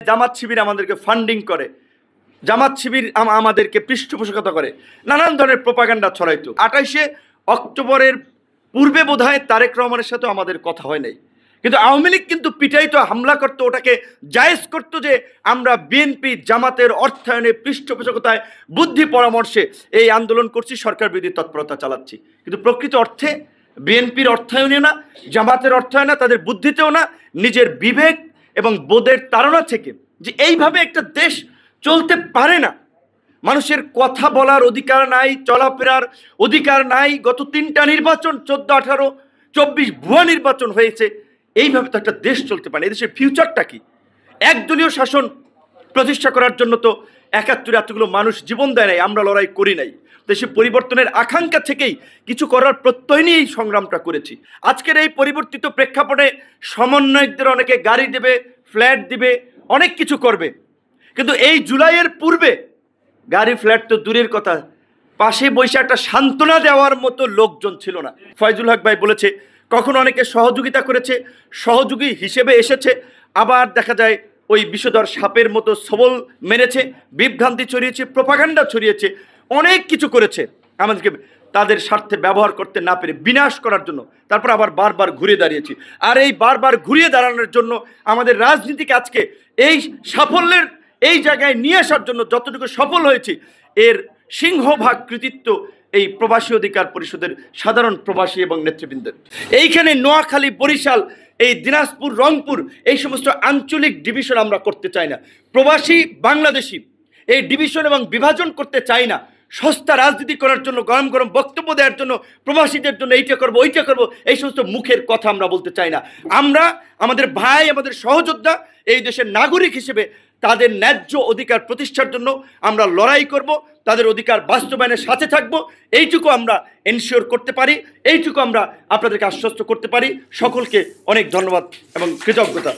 জামাত শিবির আমাদেরকে ফান্ডিং করে, জামাত শিবির আমাদেরকে পৃষ্ঠপোষকতা করে, নানান ধরনের প্রোপাগান্ডা ছড়াইতো। 28শে অক্টোবরের পূর্বে বোধহয় তারেক রহমানের সাথে আমাদের কথা হয় নাই, কিন্তু আওয়ামী লীগ কিন্তু পিটাইতো, হামলা করতো, ওটাকে জায়েজ করতো যে আমরা বিএনপি জামাতের অর্থায়নে পৃষ্ঠপোষকতায় বুদ্ধি পরামর্শে এই আন্দোলন করছি, সরকার বিরোধী তৎপরতা চালাচ্ছি। কিন্তু প্রকৃত অর্থে বিএনপির অর্থায়নে না, জামাতের অর্থায়নে না, তাদের বুদ্ধিতেও না, নিজের বিবেক এবং বোধের তাড়না থেকে যে এইভাবে একটা দেশ চলতে পারে না। মানুষের কথা বলার অধিকার নাই, চলাফেরার অধিকার নাই। গত 3টা নির্বাচন, 14, 18, 24 ভুয়া নির্বাচন হয়েছে। এইভাবে তো একটা দেশ চলতে পারে না। এদেশের ফিউচারটা কি? একদলীয় শাসন প্রতিষ্ঠা করার জন্য তো 71 এতগুলো মানুষ জীবন দেয় নাই, আমরা লড়াই করি নাই। দেশে পরিবর্তনের আকাঙ্ক্ষা থেকেই কিছু করার প্রত্যয় নিয়ে এই সংগ্রামটা করেছি। আজকের এই পরিবর্তিত প্রেক্ষাপটে সমন্বয়কদের অনেকে গাড়ি দেবে, ফ্ল্যাট দিবে, অনেক কিছু করবে, কিন্তু এই জুলাইয়ের পূর্বে গাড়ি ফ্ল্যাট তো দূরের কথা, পাশে বসে একটা সান্ত্বনা দেওয়ার মতো লোকজন ছিল না। ফয়জুল হক ভাই বলেছে কখন অনেকে সহযোগিতা করেছে, সহযোগী হিসেবে এসেছে, আবার দেখা যায় ওই বিষধর সাপের মতো সবল মেরেছে, বিভ্রান্তি ছড়িয়েছে, প্রোপাগান্ডা ছড়িয়েছে, অনেক কিছু করেছে আমাদেরকে তাদের স্বার্থে ব্যবহার করতে না পেরে বিনাশ করার জন্য। তারপর আবার বারবার ঘুরে দাঁড়িয়েছি। আর এই বারবার ঘুরিয়ে দাঁড়ানোর জন্য আমাদের রাজনীতিকে আজকে এই সাফল্যের এই জায়গায় নিয়ে আসার জন্য যতটুকু সফল হয়েছি, এর সিংহভাগ কৃতিত্ব এই প্রবাসী অধিকার পরিষদের সাধারণ প্রবাসী এবং নেতৃবৃন্দের। এইখানে নোয়াখালী, বরিশাল, এই দিনাজপুর, রংপুর, এই সমস্ত আঞ্চলিক ডিভিশন আমরা করতে চাই না। প্রবাসী বাংলাদেশি এই ডিভিশন এবং বিভাজন করতে চাই না। সস্তা রাজনীতি করার জন্য, গরম গরম বক্তব্য দেওয়ার জন্য, প্রবাসীদের জন্য এইটা করবো ওইটা করবো, এই সমস্ত মুখের কথা আমরা বলতে চাই না। আমরা আমাদের ভাই, আমাদের সহযোদ্ধা, এই দেশের নাগরিক হিসেবে তাদের ন্যায্য অধিকার প্রতিষ্ঠার জন্য আমরা লড়াই করব, তাদের অধিকার বাস্তবায়নের সাথে থাকব। এইটুকু আমরা এনশিওর করতে পারি, এইটুকু আমরা আপনাদেরকে আশ্বস্ত করতে পারি। সকলকে অনেক ধন্যবাদ এবং কৃতজ্ঞতা।